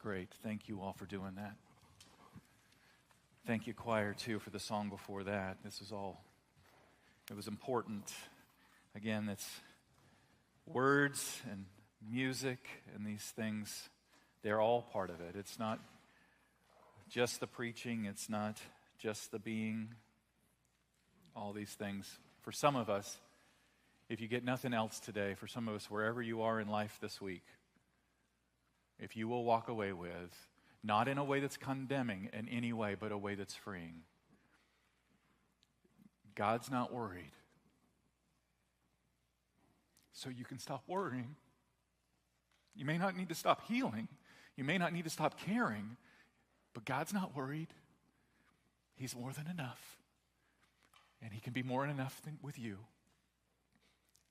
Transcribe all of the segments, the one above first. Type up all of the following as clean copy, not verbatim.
great. Thank you all for doing that. Thank you, choir, too, for the song before that. It was important. Again, it's words and music and these things, they're all part of it. It's not just the preaching, it's not just the being, all these things. For some of us, if you get nothing else today, for some of us, wherever you are in life this week, if you will walk away with, not in a way that's condemning in any way, but a way that's freeing. God's not worried. So you can stop worrying. You may not need to stop healing. You may not need to stop caring. But God's not worried. He's more than enough. And He can be more than enough with you.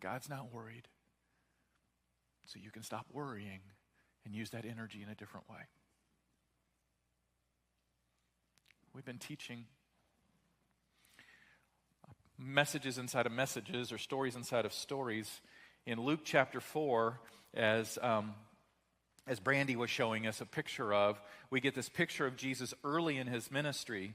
God's not worried. So you can stop worrying and use that energy in a different way. We've been teaching messages inside of messages or stories inside of stories. In Luke chapter 4, as Brandy was showing us a picture of, we get this picture of Jesus early in His ministry.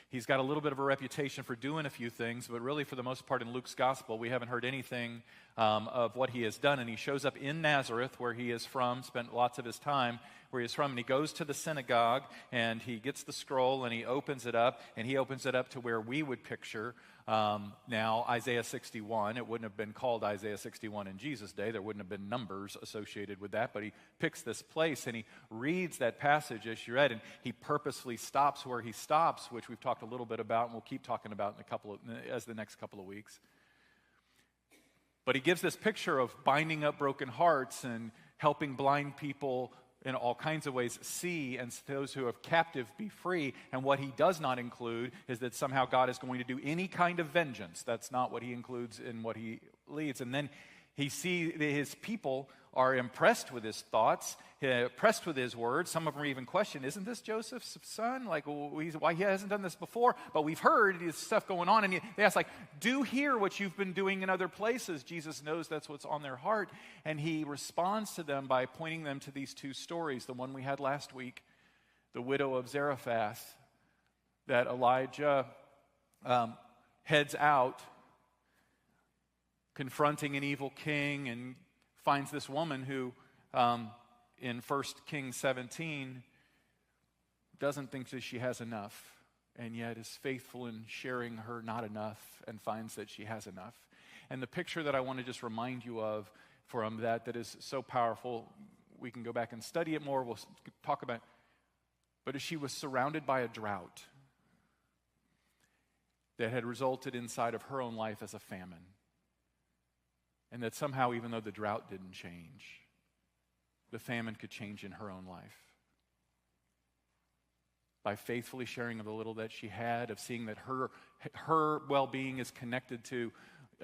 He's got a little bit of a reputation for doing a few things, but really for the most part in Luke's gospel, we haven't heard anything of what He has done. And He shows up in Nazareth, where He is from, spent lots of His time where He is from, and He goes to the synagogue, and He gets the scroll, and He opens it up, and He opens it up to where we would picture now Isaiah 61. It wouldn't have been called Isaiah 61 in Jesus' day. There wouldn't have been numbers associated with that, but He picks this place, and He reads that passage as you read, and He purposefully stops where He stops, which we've talked a little bit about, and we'll keep talking about as the next couple of weeks. But He gives this picture of binding up broken hearts and helping blind people in all kinds of ways see, and those who are captive be free. And what He does not include is that somehow God is going to do any kind of vengeance. That's not what He includes in what He leads. And then He sees His people are impressed with His thoughts, impressed with His words. Some of them even question, isn't this Joseph's son? Like, why he hasn't done this before? But we've heard this stuff going on. And they ask, like, do hear what you've been doing in other places. Jesus knows that's what's on their heart. And He responds to them by pointing them to these two stories. The one we had last week, the widow of Zarephath, that Elijah heads out confronting an evil king, and finds this woman who, in 1 Kings 17, doesn't think that she has enough, and yet is faithful in sharing her not enough, and finds that she has enough. And the picture that I want to just remind you of from that is so powerful, we can go back and study it more, we'll talk about it. But as she was surrounded by a drought that had resulted inside of her own life as a famine. And that somehow, even though the drought didn't change, the famine could change in her own life. By faithfully sharing of the little that she had, of seeing that her well-being is connected to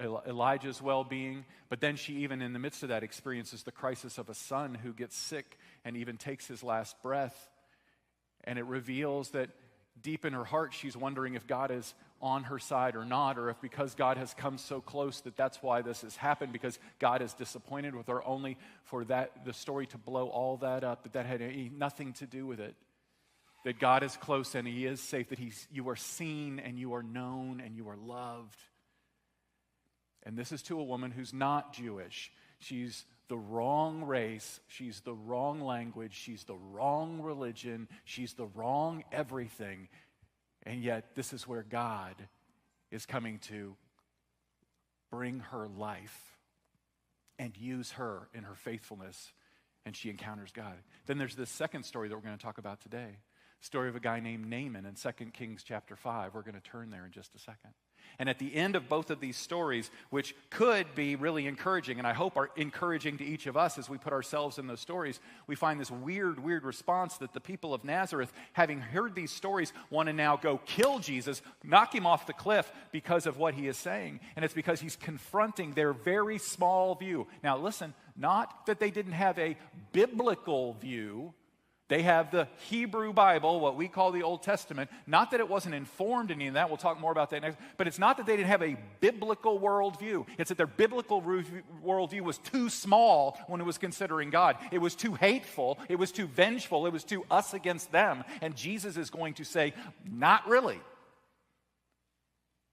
Elijah's well-being. But then she, even in the midst of that, experiences the crisis of a son who gets sick and even takes his last breath. And it reveals that deep in her heart, she's wondering if God is on her side or not, or if because God has come so close that's why this has happened, because God is disappointed with her, only for the story to blow all that up, that had nothing to do with it. That God is close and He is safe, that you are seen and you are known and you are loved. And this is to a woman who's not Jewish. She's the wrong race, she's the wrong language, she's the wrong religion, she's the wrong everything. And yet, this is where God is coming to bring her life and use her in her faithfulness, and she encounters God. Then there's this second story that we're going to talk about today. Story of a guy named Naaman in 2 Kings chapter 5. We're going to turn there in just a second. And at the end of both of these stories, which could be really encouraging, and I hope are encouraging to each of us as we put ourselves in those stories, we find this weird response that the people of Nazareth, having heard these stories, want to now go kill Jesus, knock Him off the cliff because of what He is saying. And it's because He's confronting their very small view. Now listen, not that they didn't have a biblical view, They have the Hebrew Bible, what we call the Old Testament. Not that it wasn't informed in any of that. We'll talk more about that next. But it's not that they didn't have a biblical worldview. It's that their biblical worldview was too small when it was considering God. It was too hateful. It was too vengeful. It was too us against them. And Jesus is going to say, not really.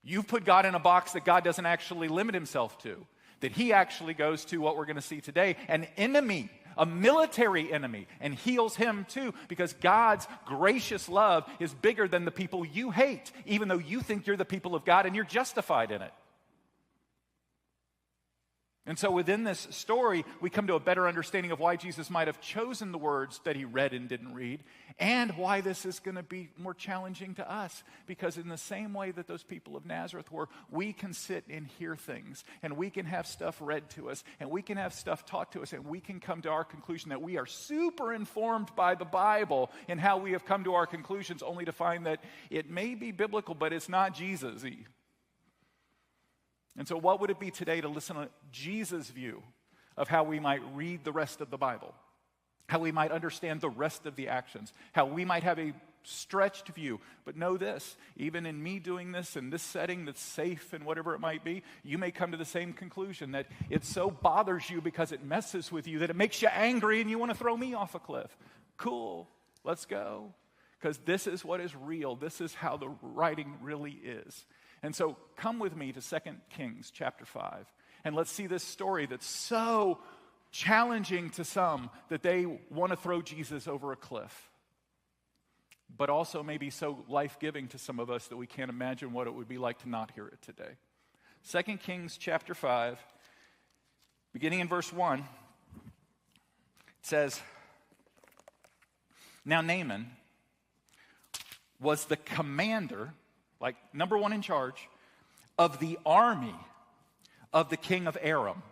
You've put God in a box that God doesn't actually limit himself to. That he actually goes to what we're going to see today, an enemy. A military enemy, and heals him too, because God's gracious love is bigger than the people you hate, even though you think you're the people of God and you're justified in it. And so within this story, we come to a better understanding of why Jesus might have chosen the words that he read and didn't read, and why this is going to be more challenging to us. Because in the same way that those people of Nazareth were, we can sit and hear things, and we can have stuff read to us, and we can have stuff taught to us, and we can come to our conclusion that we are super informed by the Bible in how we have come to our conclusions, only to find that it may be biblical, but it's not Jesus-y. And so what would it be today to listen to Jesus' view of how we might read the rest of the Bible, how we might understand the rest of the actions, how we might have a stretched view. But know this, even in me doing this in this setting that's safe and whatever it might be, you may come to the same conclusion that it so bothers you because it messes with you that it makes you angry and you want to throw me off a cliff. Cool, let's go. Because this is what is real. This is how the writing really is. And so come with me to 2 Kings chapter 5, and let's see this story that's so challenging to some that they want to throw Jesus over a cliff, but also maybe so life-giving to some of us that we can't imagine what it would be like to not hear it today. 2 Kings chapter 5, beginning in verse 1, it says, "Now Naaman was the commander," like number one in charge, "of the army of the king of Aram."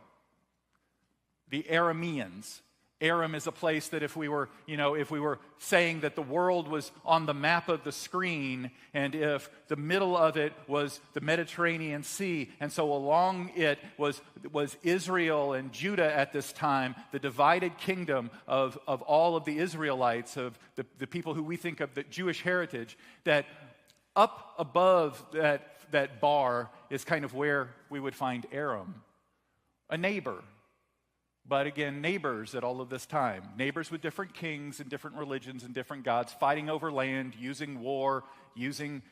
The Arameans. Aram is a place that if we were saying that the world was on the map of the screen, and if the middle of it was the Mediterranean Sea, and so along it was Israel and Judah at this time, the divided kingdom of all of the Israelites, of the people who we think of the Jewish heritage, that up above that bar is kind of where we would find Aram, a neighbor. But again, neighbors at all of this time. Neighbors with different kings and different religions and different gods, fighting over land, using war, using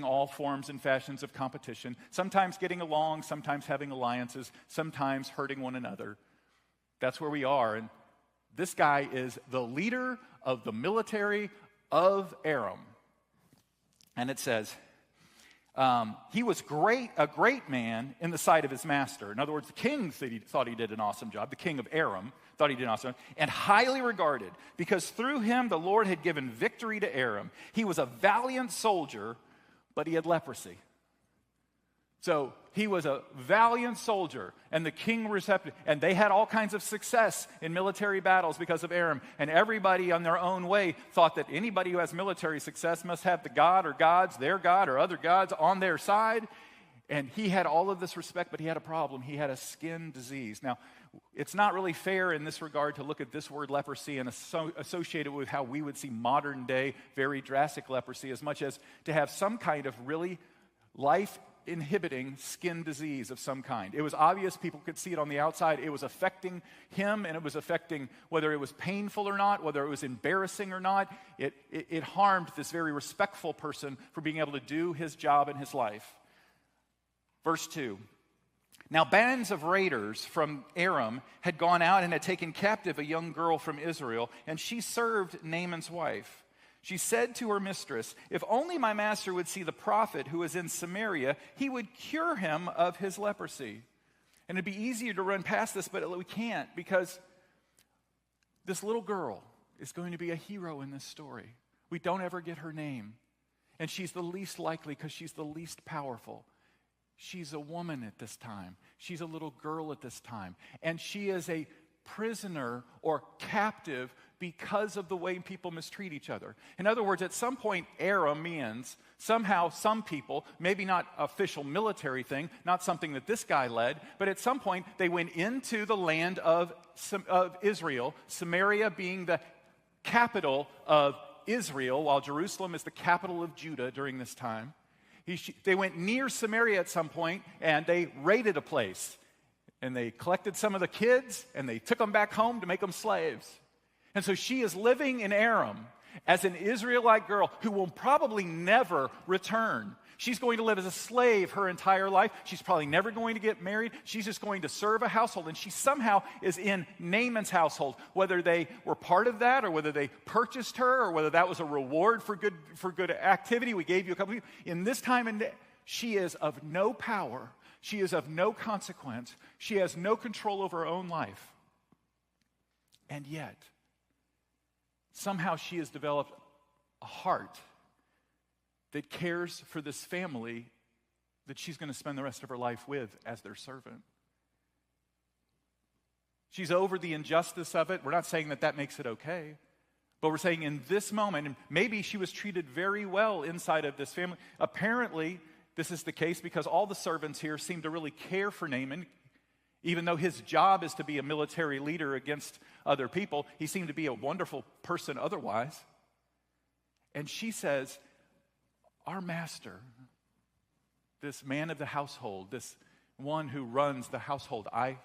all forms and fashions of competition, sometimes getting along, sometimes having alliances, sometimes hurting one another. That's where we are. And this guy is the leader of the military of Aram. And it says, he was a great man in the sight of his master. In other words, the king thought he did an awesome job. The king of Aram thought he did an awesome job. And highly regarded, because through him the Lord had given victory to Aram. He was a valiant soldier, but he had leprosy. So he was a valiant soldier, and the king receptive, and they had all kinds of success in military battles because of Aram. And everybody on their own way thought that anybody who has military success must have the god or gods, their god or other gods on their side. And he had all of this respect, but he had a problem. He had a skin disease. Now, it's not really fair in this regard to look at this word leprosy and associate it with how we would see modern day, very drastic leprosy, as much as to have some kind of really life-inhibiting skin disease of some kind. It was obvious, people could see it on the outside. It was affecting him, and it was affecting whether it was painful or not, whether it was embarrassing or not. It harmed this very respectful person for being able to do his job in his life. Verse 2. Now bands of raiders from Aram had gone out and had taken captive a young girl from Israel, and she served Naaman's wife. She said to her mistress, "If only my master would see the prophet who is in Samaria, he would cure him of his leprosy." And it'd be easier to run past this, but we can't, because this little girl is going to be a hero in this story. We don't ever get her name. And she's the least likely because she's the least powerful. She's a woman at this time. She's a little girl at this time. And she is a prisoner or captive because of the way people mistreat each other. In other words, at some point, Arameans, somehow some people, maybe not official military thing, not something that this guy led, but at some point they went into the land of Israel, Samaria being the capital of Israel, while Jerusalem is the capital of Judah during this time. They went near Samaria at some point, and they raided a place. And they collected some of the kids, and they took them back home to make them slaves. And so she is living in Aram as an Israelite girl who will probably never return. She's going to live as a slave her entire life. She's probably never going to get married. She's just going to serve a household. And she somehow is in Naaman's household. Whether they were part of that, or whether they purchased her, or whether that was a reward for good activity. We gave you a couple of people. In this time, and she is of no power. She is of no consequence. She has no control over her own life. And yet, somehow she has developed a heart that cares for this family that she's going to spend the rest of her life with as their servant. She's over the injustice of it. We're not saying that makes it okay. But we're saying in this moment, and maybe she was treated very well inside of this family. Apparently, this is the case because all the servants here seem to really care for Naaman. Even though his job is to be a military leader against other people, he seemed to be a wonderful person otherwise. And she says, our master, this man of the household, this one who runs the household I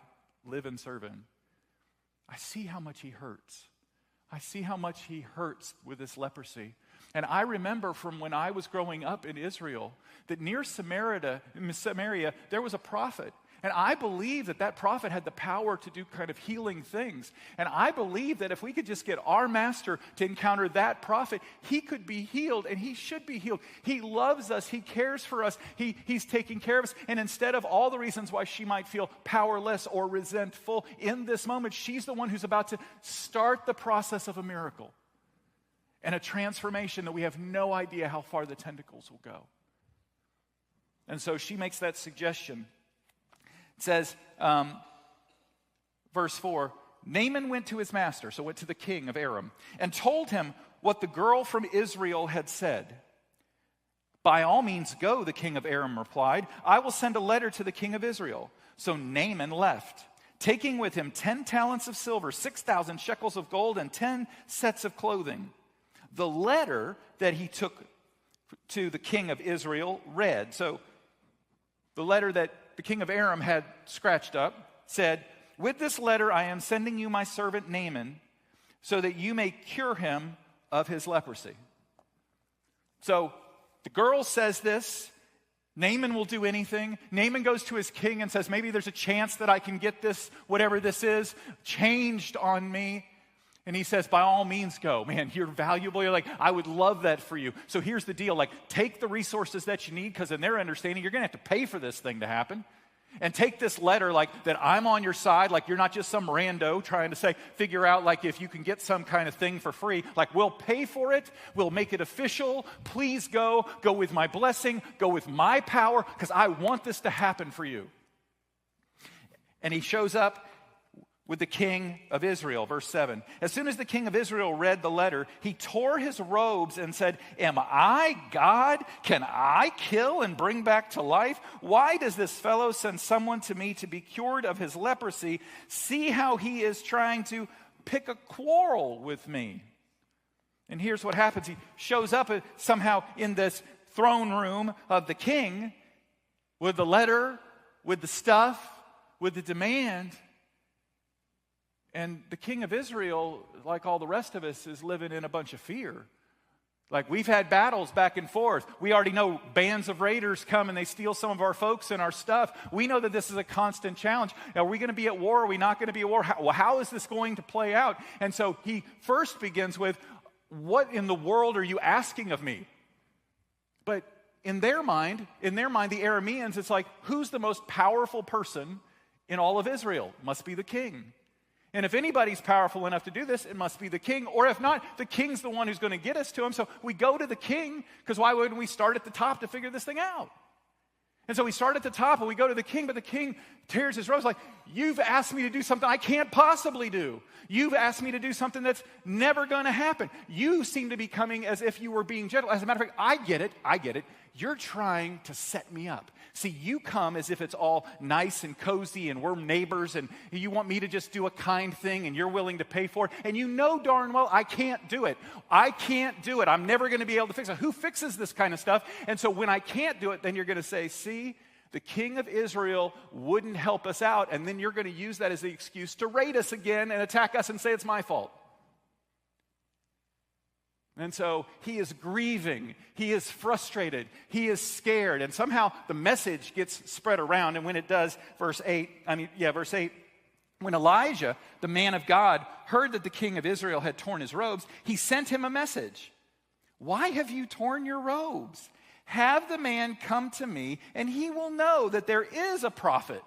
live and serve in, I see how much he hurts. I see how much he hurts with this leprosy. And I remember from when I was growing up in Israel that near Samaria, there was a prophet. And I believe that prophet had the power to do kind of healing things. And I believe that if we could just get our master to encounter that prophet, he could be healed, and he should be healed. He loves us. He cares for us. He's taking care of us. And instead of all the reasons why she might feel powerless or resentful, in this moment, she's the one who's about to start the process of a miracle and a transformation that we have no idea how far the tentacles will go. And so she makes that suggestion. It says, verse 4, Naaman went to his master, so went to the king of Aram, and told him what the girl from Israel had said. By all means go, the king of Aram replied. I will send a letter to the king of Israel. So Naaman left, taking with him 10 talents of silver, 6,000 shekels of gold, and 10 sets of clothing. The letter that he took to the king of Israel read, so the letter that the king of Aram had scratched up said, with this letter I am sending you my servant Naaman, so that you may cure him of his leprosy. So the girl says this. Naaman will do anything. Naaman goes to his king and says, maybe there's a chance that I can get this, whatever this is, changed on me. And he says, by all means go. Man, you're valuable. You're like, I would love that for you. So here's the deal. Like, take the resources that you need, because in their understanding, you're going to have to pay for this thing to happen. And take this letter, like, that I'm on your side. Like, you're not just some rando trying to figure out, like, if you can get some kind of thing for free. Like, we'll pay for it. We'll make it official. Please go. Go with my blessing. Go with my power, because I want this to happen for you. And he shows up with the king of Israel, verse 7. As soon as the king of Israel read the letter, he tore his robes and said, am I God? Can I kill and bring back to life? Why does this fellow send someone to me to be cured of his leprosy? See how he is trying to pick a quarrel with me. And here's what happens. He shows up somehow in this throne room of the king with the letter, with the stuff, with the demand. And the king of Israel, like all the rest of us, is living in a bunch of fear. Like, we've had battles back and forth. We already know bands of raiders come and they steal some of our folks and our stuff. We know that this is a constant challenge. Are we going to be at war? Are we not going to be at war? How is this going to play out? And so he first begins with, what in the world are you asking of me? But in their mind, the Arameans, it's like, who's the most powerful person in all of Israel? Must be the king. And if anybody's powerful enough to do this, it must be the king. Or if not, the king's the one who's going to get us to him. So we go to the king, because why wouldn't we start at the top to figure this thing out? And so we start at the top and we go to the king, but the king tears his robes like, you've asked me to do something I can't possibly do. You've asked me to do something that's never going to happen. You seem to be coming as if you were being gentle. As a matter of fact, I get it. You're trying to set me up. See, you come as if it's all nice and cozy and we're neighbors and you want me to just do a kind thing and you're willing to pay for it. And you know darn well I can't do it. I'm never going to be able to fix it. Who fixes this kind of stuff? And so when I can't do it, then you're going to say, see, the king of Israel wouldn't help us out. And then you're going to use that as the excuse to raid us again and attack us and say it's my fault. And so he is grieving, he is frustrated, he is scared, and somehow the message gets spread around. And when it does, verse 8, when Elijah, the man of God, heard that the king of Israel had torn his robes, he sent him a message. Why have you torn your robes? Have the man come to me, and he will know that there is a prophet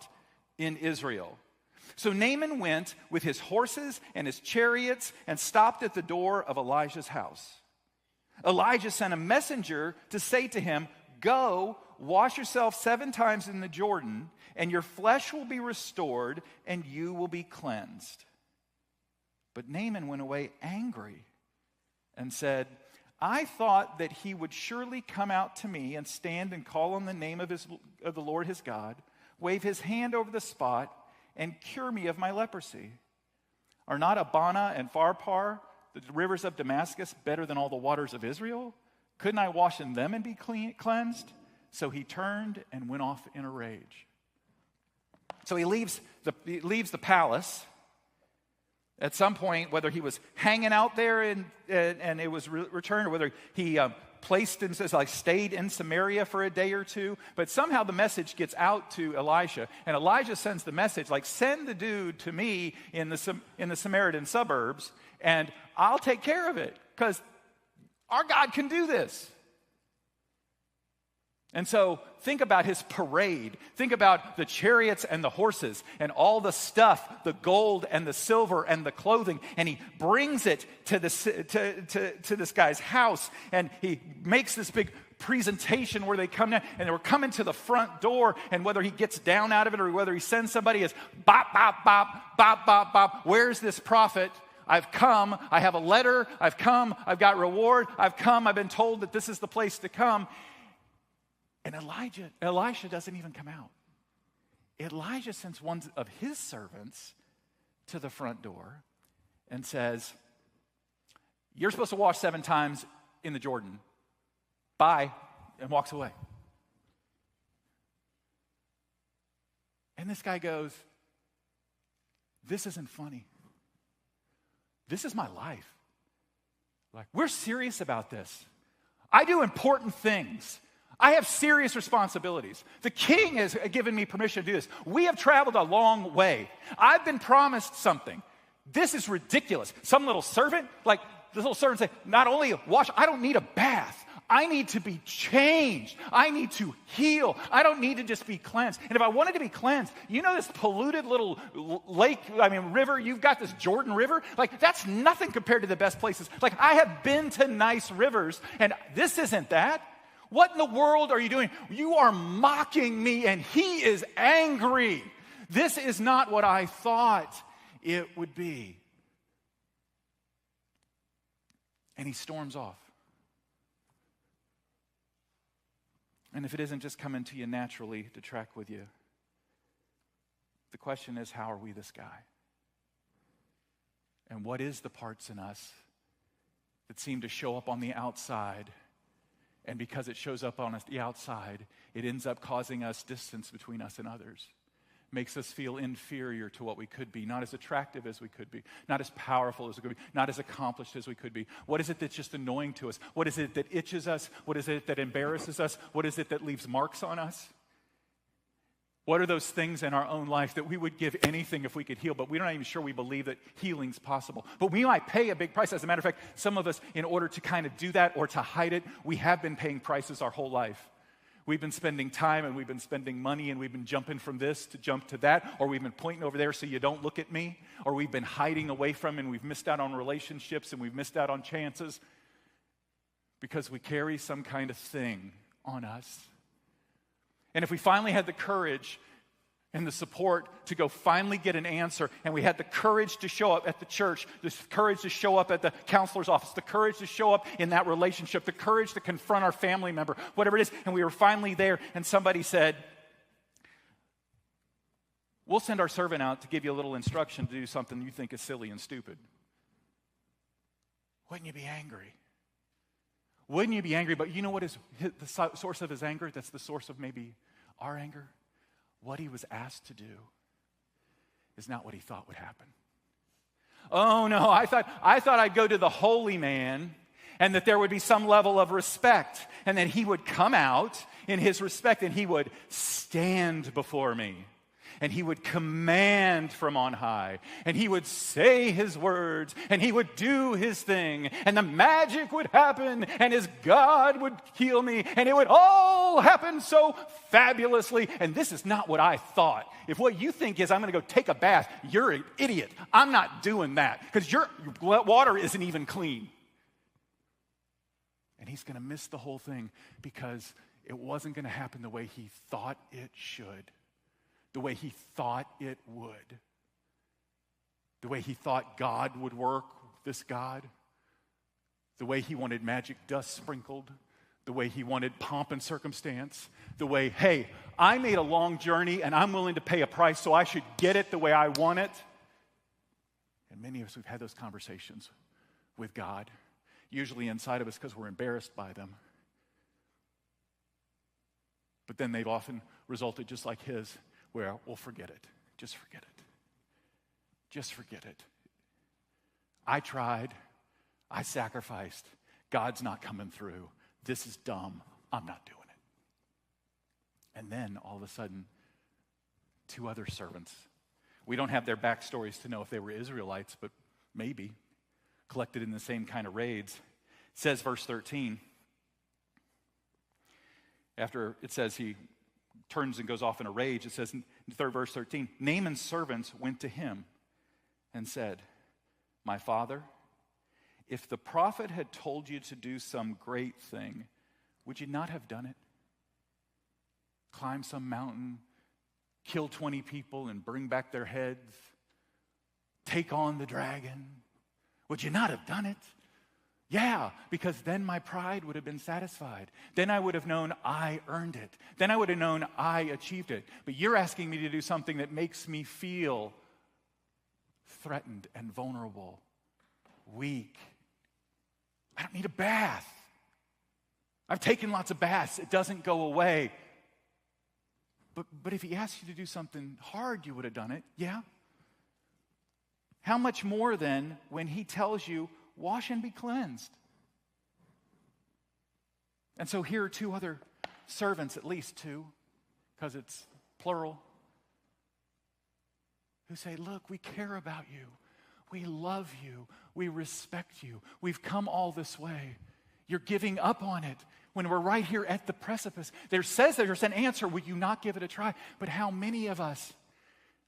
in Israel. So Naaman went with his horses and his chariots and stopped at the door of Elijah's house. Elijah sent a messenger to say to him, go, wash yourself 7 times in the Jordan, and your flesh will be restored, and you will be cleansed. But Naaman went away angry and said, I thought that he would surely come out to me and stand and call on the name of the Lord his God, wave his hand over the spot, and cure me of my leprosy. Are not Abana and Pharpar, the rivers of Damascus, better than all the waters of Israel? Couldn't I wash in them and be cleansed? So he turned and went off in a rage. So he leaves the palace. At some point, whether he was hanging out there and it was returned, or whether he stayed in Samaria for a day or two, but somehow the message gets out to Elisha, and Elijah sends the message like, send the dude to me in the Samaritan suburbs, and I'll take care of it, because our God can do this. And so think about his parade. Think about the chariots and the horses and all the stuff, the gold and the silver and the clothing. And he brings it to this guy's house. And he makes this big presentation where they come down. And they were coming to the front door. And whether he gets down out of it or whether he sends somebody, is bop, bop, bop, bop, bop, bop. Where's this prophet? I've come. I have a letter. I've come. I've got reward. I've come. I've been told that this is the place to come. And Elisha doesn't even come out. Elijah sends one of his servants to the front door and says, you're supposed to wash 7 times in the Jordan. Bye, and walks away. And this guy goes, this isn't funny. This is my life. Like, we're serious about this. I do important things. I have serious responsibilities. The king has given me permission to do this. We have traveled a long way. I've been promised something. This is ridiculous. Some little servant, like this little servant say, not only wash, I don't need a bath. I need to be changed. I need to heal. I don't need to just be cleansed. And if I wanted to be cleansed, you know this polluted little river, you've got this Jordan River? Like, that's nothing compared to the best places. Like, I have been to nice rivers, and this isn't that. What in the world are you doing? You are mocking me, and he is angry. This is not what I thought it would be. And he storms off. And if it isn't just coming to you naturally to track with you, the question is, how are we this guy? And what is the parts in us that seem to show up on the outside? And because it shows up on the outside, it ends up causing us distance between us and others. Makes us feel inferior to what we could be, not as attractive as we could be, not as powerful as we could be, not as accomplished as we could be. What is it that's just annoying to us? What is it that itches us? What is it that embarrasses us? What is it that leaves marks on us? What are those things in our own life that we would give anything if we could heal, but we're not even sure we believe that healing's possible? But we might pay a big price. As a matter of fact, some of us, in order to kind of do that or to hide it, we have been paying prices our whole life. We've been spending time and we've been spending money and we've been jumping from this to jump to that, or we've been pointing over there so you don't look at me, or we've been hiding away from and we've missed out on relationships and we've missed out on chances because we carry some kind of thing on us. And if we finally had the courage and the support to go finally get an answer, and we had the courage to show up at the church, the courage to show up at the counselor's office, the courage to show up in that relationship, the courage to confront our family member, whatever it is, and we were finally there, and somebody said, we'll send our servant out to give you a little instruction to do something you think is silly and stupid. Wouldn't you be angry? Wouldn't you be angry? But you know what is the source of his anger? That's the source of maybe our anger. What he was asked to do is not what he thought would happen. Oh no, I thought I'd go to the holy man and that there would be some level of respect, and that he would come out in his respect and he would stand before me. And he would command from on high, and he would say his words, and he would do his thing, and the magic would happen, and his God would heal me, and it would all happen so fabulously. And this is not what I thought. If what you think is I'm going to go take a bath, you're an idiot. I'm not doing that, because your water isn't even clean. And he's going to miss the whole thing because it wasn't going to happen the way he thought it should. The way he thought it would. The way he thought God would work, this God. The way he wanted magic dust sprinkled. The way he wanted pomp and circumstance. The way, hey, I made a long journey and I'm willing to pay a price, so I should get it the way I want it. And many of us, we've had those conversations with God. Usually inside of us because we're embarrassed by them. But then they've often resulted just like his, where, well, forget it. Just forget it. Just forget it. I tried. I sacrificed. God's not coming through. This is dumb. I'm not doing it. And then, all of a sudden, two other servants. We don't have their backstories to know if they were Israelites, but maybe. Collected in the same kind of raids. It says, verse 13, after it says he turns and goes off in a rage, it says in verse 13, Naaman's servants went to him and said, my father, if the prophet had told you to do some great thing, would you not have done it? Climb some mountain, kill 20 people and bring back their heads, take on the dragon. Would you not have done it? Yeah, because then my pride would have been satisfied. Then I would have known I earned it. Then I would have known I achieved it. But you're asking me to do something that makes me feel threatened and vulnerable, weak. I don't need a bath. I've taken lots of baths. It doesn't go away. But if he asked you to do something hard, you would have done it. Yeah? How much more then when he tells you, wash and be cleansed? And so here are two other servants, at least two, because it's plural, who say, look, we care about you. We love you. We respect you. We've come all this way. You're giving up on it when we're right here at the precipice. There says there's an answer. Will you not give it a try? But how many of us,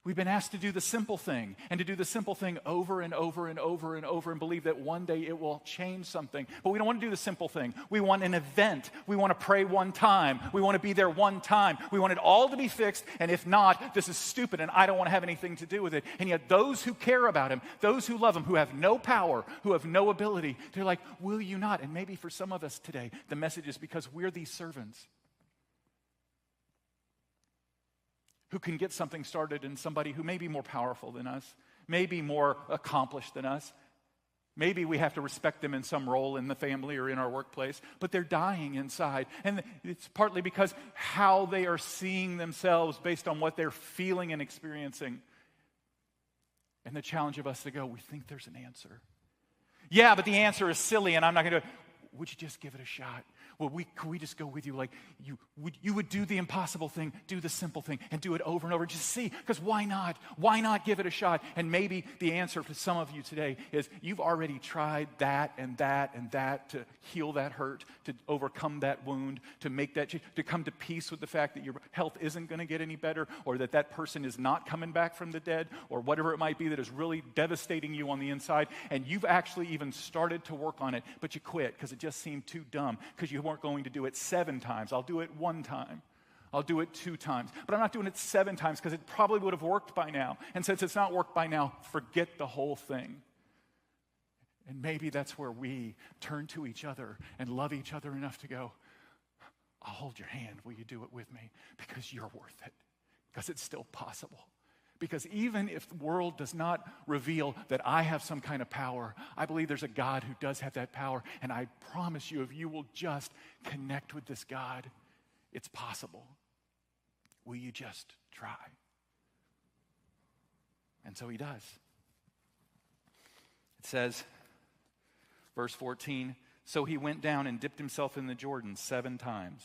we've been asked to do the simple thing, and to do the simple thing over and over and over and over, and believe that one day it will change something. But we don't want to do the simple thing. We want an event. We want to pray one time. We want to be there one time. We want it all to be fixed, and if not, this is stupid, and I don't want to have anything to do with it. And yet those who care about him, those who love him, who have no power, who have no ability, they're like, will you not? And maybe for some of us today, the message is because we're these servants who can get something started in somebody who may be more powerful than us, may be more accomplished than us. Maybe we have to respect them in some role in the family or in our workplace, but they're dying inside. And it's partly because how they are seeing themselves based on what they're feeling and experiencing. And the challenge of us to go, we think there's an answer. Yeah, but the answer is silly and I'm not going to do it. Would you just give it a shot? Well, could we just go with you? Like, you would do the impossible thing, do the simple thing, and do it over and over. Just see, because why not? Why not give it a shot? And maybe the answer for some of you today is you've already tried that and that and that to heal that hurt, to overcome that wound, to make that change, to come to peace with the fact that your health isn't going to get any better, or that that person is not coming back from the dead, or whatever it might be that is really devastating you on the inside. And you've actually even started to work on it, but you quit because it just seemed too dumb, because you weren't going to do it 7 times. I'll do it 1 time. I'll do it 2 times. But I'm not doing it 7 times because it probably would have worked by now. And since it's not worked by now, forget the whole thing. And maybe that's where we turn to each other and love each other enough to go, I'll hold your hand. Will you do it with me? Because you're worth it. Because it's still possible. Because even if the world does not reveal that I have some kind of power, I believe there's a God who does have that power. And I promise you, if you will just connect with this God, it's possible. Will you just try? And so he does. It says, verse 14, so he went down and dipped himself in the Jordan 7 times.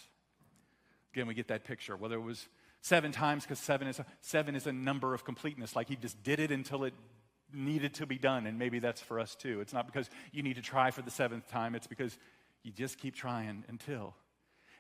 Again, we get that picture. Whether it was 7 times, because 7 is a number of completeness. Like he just did it until it needed to be done. And maybe that's for us too. It's not because you need to try for the 7th time. It's because you just keep trying until.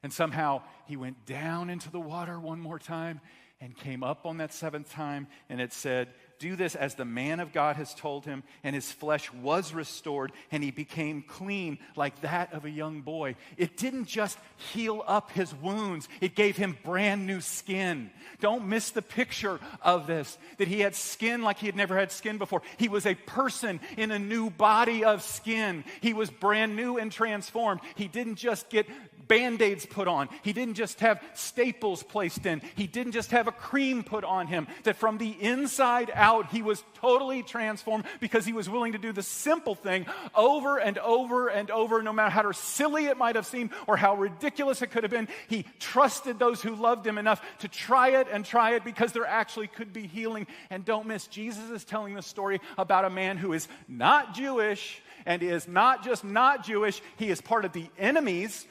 And somehow he went down into the water one more time and came up on that 7th time. And it said, do this as the man of God has told him. And his flesh was restored and he became clean like that of a young boy. It didn't just heal up his wounds. It gave him brand new skin. Don't miss the picture of this, that he had skin like he had never had skin before. He was a person in a new body of skin. He was brand new and transformed. He didn't just get Band-Aids put on. He didn't just have staples placed in. He didn't just have a cream put on him. That from the inside out, he was totally transformed because he was willing to do the simple thing over and over and over, no matter how silly it might have seemed or how ridiculous it could have been. He trusted those who loved him enough to try it because there actually could be healing. And don't miss, Jesus is telling the story about a man who is not Jewish, and is not just not Jewish, he is part of the enemies,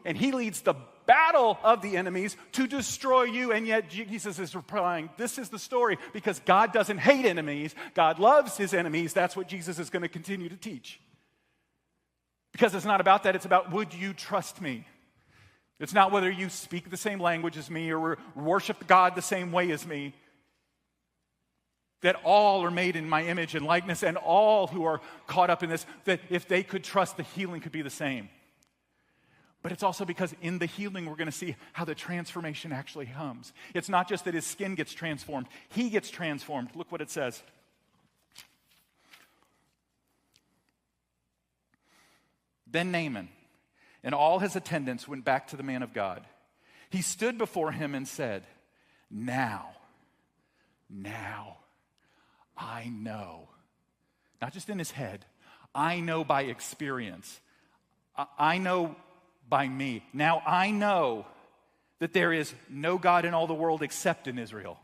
and he leads the battle of the enemies to destroy you. And yet Jesus is replying, this is the story, because God doesn't hate enemies. God loves his enemies. That's what Jesus is going to continue to teach. Because it's not about that. It's about, would you trust me? It's not whether you speak the same language as me or worship God the same way as me. That all are made in my image and likeness, and all who are caught up in this, that if they could trust, the healing could be the same. But it's also because in the healing, we're going to see how the transformation actually comes. It's not just that his skin gets transformed. He gets transformed. Look what it says. Then Naaman and all his attendants went back to the man of God. He stood before him and said, Now, I know, not just in his head, I know by experience, I know by me. Now I know that there is no God in all the world except in Israel.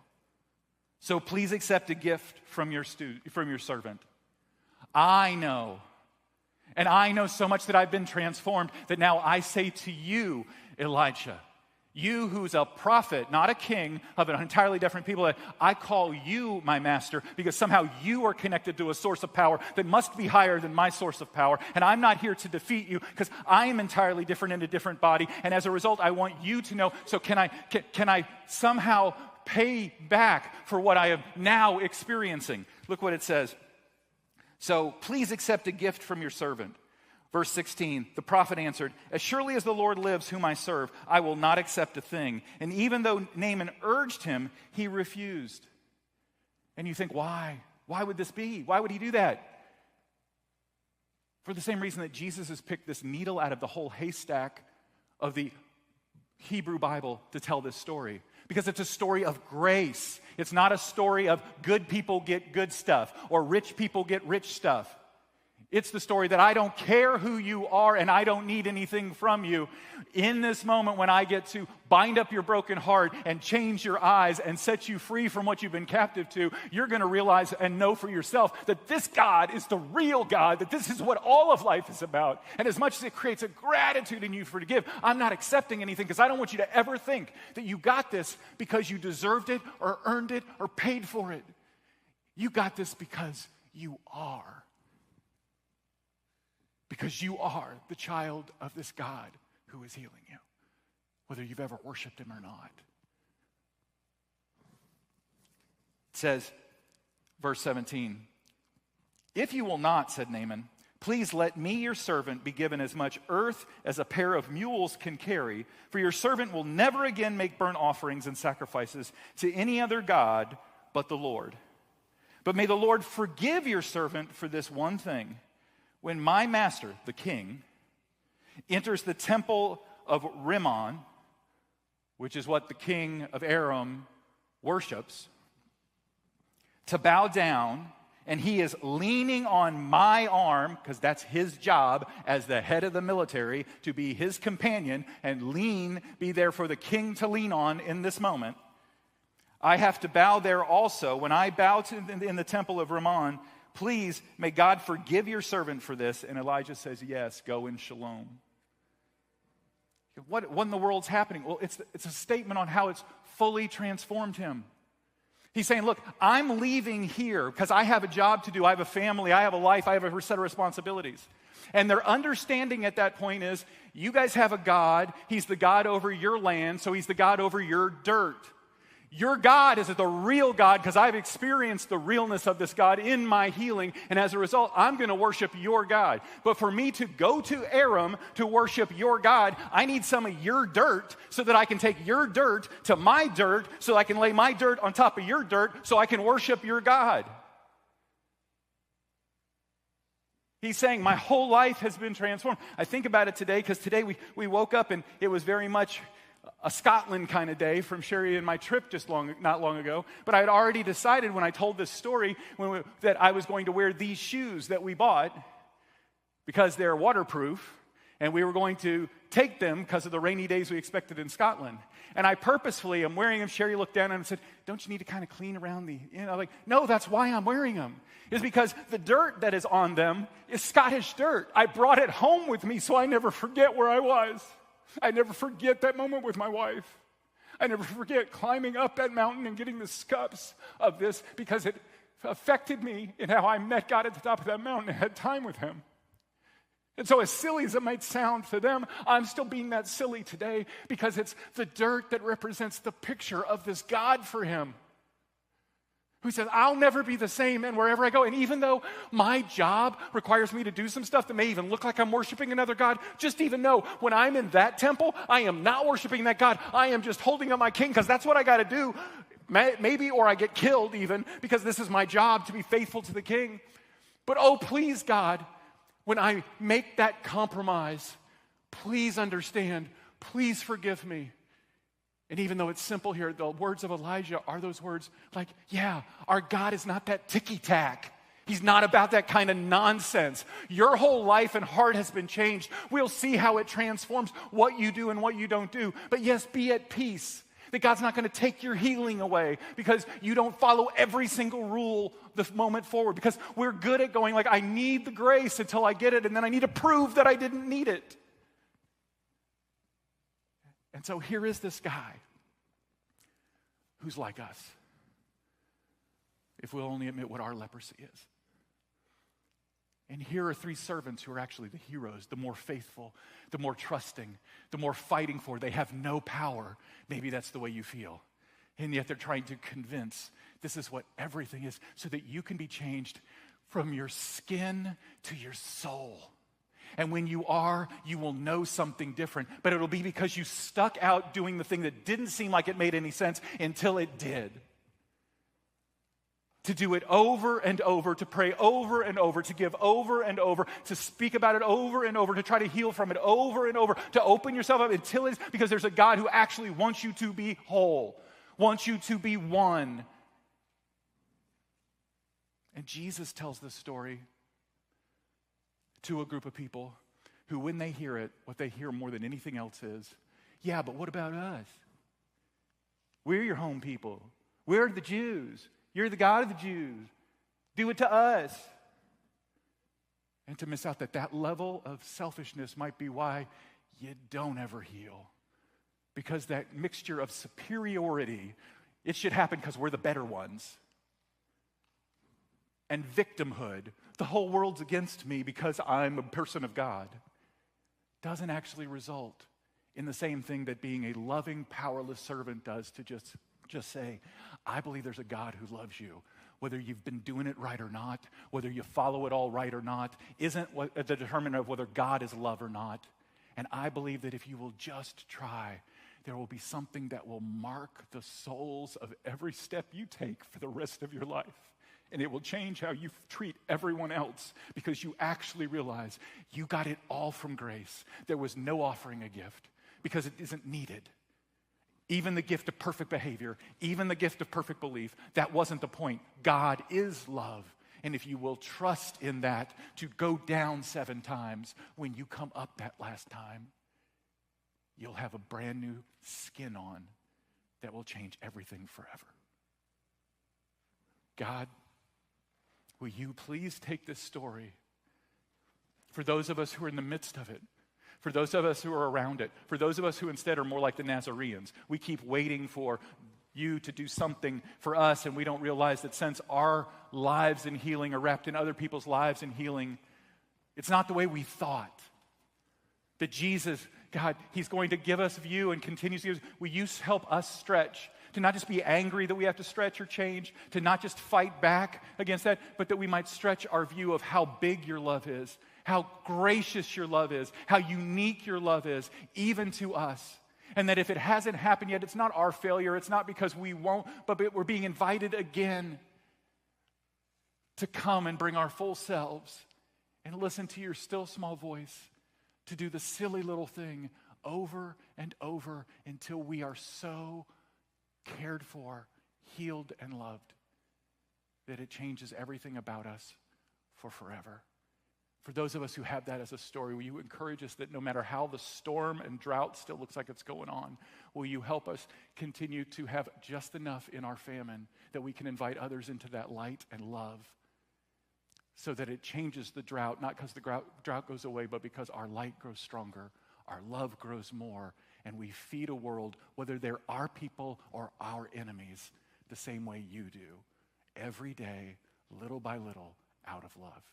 So please accept a gift from your servant. I know, and I know so much that I've been transformed that now I say to you, Elijah, you who's a prophet, not a king of an entirely different people, I call you my master because somehow you are connected to a source of power that must be higher than my source of power. And I'm not here to defeat you because I am entirely different in a different body. And as a result, I want you to know, so can I somehow pay back for what I am now experiencing? Look what it says. So please accept a gift from your servant. Verse 16, the prophet answered, as surely as the Lord lives whom I serve, I will not accept a thing. And even though Naaman urged him, he refused. And you think, why? Why would this be? Why would he do that? For the same reason that Jesus has picked this needle out of the whole haystack of the Hebrew Bible to tell this story. Because it's a story of grace. It's not a story of good people get good stuff or rich people get rich stuff. It's the story that I don't care who you are and I don't need anything from you. In this moment when I get to bind up your broken heart and change your eyes and set you free from what you've been captive to, you're going to realize and know for yourself that this God is the real God, that this is what all of life is about. And as much as it creates a gratitude in you for to give, I'm not accepting anything because I don't want you to ever think that you got this because you deserved it or earned it or paid for it. You got this because you are. Because you are the child of this God who is healing you, whether you've ever worshiped him or not. It says, verse 17, if you will not, said Naaman, please let me, your servant, be given as much earth as a pair of mules can carry, for your servant will never again make burnt offerings and sacrifices to any other god but the Lord. But may the Lord forgive your servant for this one thing. When my master, the king, enters the temple of Rimmon, which is what the king of Aram worships, to bow down, and he is leaning on my arm, because that's his job as the head of the military, to be his companion and be there for the king to lean on in this moment. I have to bow there also. When I bow in the temple of Rimmon, please, may God forgive your servant for this. And Elijah says, yes, go in shalom. What in the world's happening? Well, it's a statement on how it's fully transformed him. He's saying, look, I'm leaving here because I have a job to do. I have a family. I have a life. I have a set of responsibilities. And their understanding at that point is, you guys have a God. He's the God over your land, so he's the God over your dirt. Your God is the real God because I've experienced the realness of this God in my healing, and as a result, I'm going to worship your God. But for me to go to Aram to worship your God, I need some of your dirt so that I can take your dirt to my dirt, so I can lay my dirt on top of your dirt so I can worship your God. He's saying, my whole life has been transformed. I think about it today because today we woke up and it was very much a Scotland kind of day from Sherry and my trip not long ago. But I had already decided when I told this story that I was going to wear these shoes that we bought because they're waterproof, and we were going to take them because of the rainy days we expected in Scotland. And I purposefully am wearing them. Sherry looked down and said, don't you need to kind of clean around no, that's why I'm wearing them. It's because the dirt that is on them is Scottish dirt. I brought it home with me so I never forget where I was. I never forget that moment with my wife. I never forget climbing up that mountain and getting the scuffs of this because it affected me in how I met God at the top of that mountain and had time with him. And so as silly as it might sound to them, I'm still being that silly today because it's the dirt that represents the picture of this God for him, who says, I'll never be the same, and wherever I go. And even though my job requires me to do some stuff that may even look like I'm worshiping another God, just even know when I'm in that temple, I am not worshiping that God. I am just holding up my king because that's what I got to do. Maybe, or I get killed even, because this is my job to be faithful to the king. But oh, please, God, when I make that compromise, please understand, please forgive me. And even though it's simple here, the words of Elijah are those words like, yeah, our God is not that ticky-tack. He's not about that kind of nonsense. Your whole life and heart has been changed. We'll see how it transforms what you do and what you don't do. But yes, be at peace that God's not going to take your healing away because you don't follow every single rule the moment forward. Because we're good at going like, I need the grace until I get it, and then I need to prove that I didn't need it. And so here is this guy who's like us, if we'll only admit what our leprosy is. And here are three servants who are actually the heroes, the more faithful, the more trusting, the more fighting for. They have no power. Maybe that's the way you feel. And yet they're trying to convince this is what everything is so that you can be changed from your skin to your soul. And when you are, you will know something different. But it'll be because you stuck out doing the thing that didn't seem like it made any sense until it did. To do it over and over, to pray over and over, to give over and over, to speak about it over and over, to try to heal from it over and over, to open yourself up until it's because there's a God who actually wants you to be whole, wants you to be one. And Jesus tells this story to a group of people who, when they hear it, what they hear more than anything else is, yeah, but what about us? We're your home people. We're the Jews. You're the God of the Jews. Do it to us. And to miss out that level of selfishness might be why you don't ever heal. Because that mixture of superiority, it should happen because we're the better ones. And victimhood, the whole world's against me because I'm a person of God, doesn't actually result in the same thing that being a loving, powerless servant does, to just say, I believe there's a God who loves you whether you've been doing it right or not, whether you follow it all right or not, isn't the determinant of whether God is love or not. And I believe that if you will just try, there will be something that will mark the souls of every step you take for the rest of your life. And it will change how you treat everyone else because you actually realize you got it all from grace. There was no offering a gift because it isn't needed. Even the gift of perfect behavior, even the gift of perfect belief, that wasn't the point. God is love. And if you will trust in that to go down 7 times, when you come up that last time, you'll have a brand new skin on that will change everything forever. God, will you please take this story for those of us who are in the midst of it, for those of us who are around it, for those of us who instead are more like the Nazarenes. We keep waiting for you to do something for us, and we don't realize that since our lives in healing are wrapped in other people's lives in healing, it's not the way we thought. That Jesus, God, he's going to give us view and continues to give us. Will you help us stretch? To not just be angry that we have to stretch or change, to not just fight back against that, but that we might stretch our view of how big your love is, how gracious your love is, how unique your love is, even to us. And that if it hasn't happened yet, it's not our failure, it's not because we won't, but we're being invited again to come and bring our full selves and listen to your still small voice, to do the silly little thing over and over until we are so cared for, healed, and loved that it changes everything about us for forever. For those of us who have that as a story, will you encourage us that no matter how the storm and drought still looks like it's going on, will you help us continue to have just enough in our famine that we can invite others into that light and love so that it changes the drought, not because the drought goes away, but because our light grows stronger, our love grows more, and we feed a world, whether they're our people or our enemies, the same way you do, every day, little by little, out of love.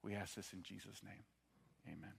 We ask this in Jesus' name. Amen.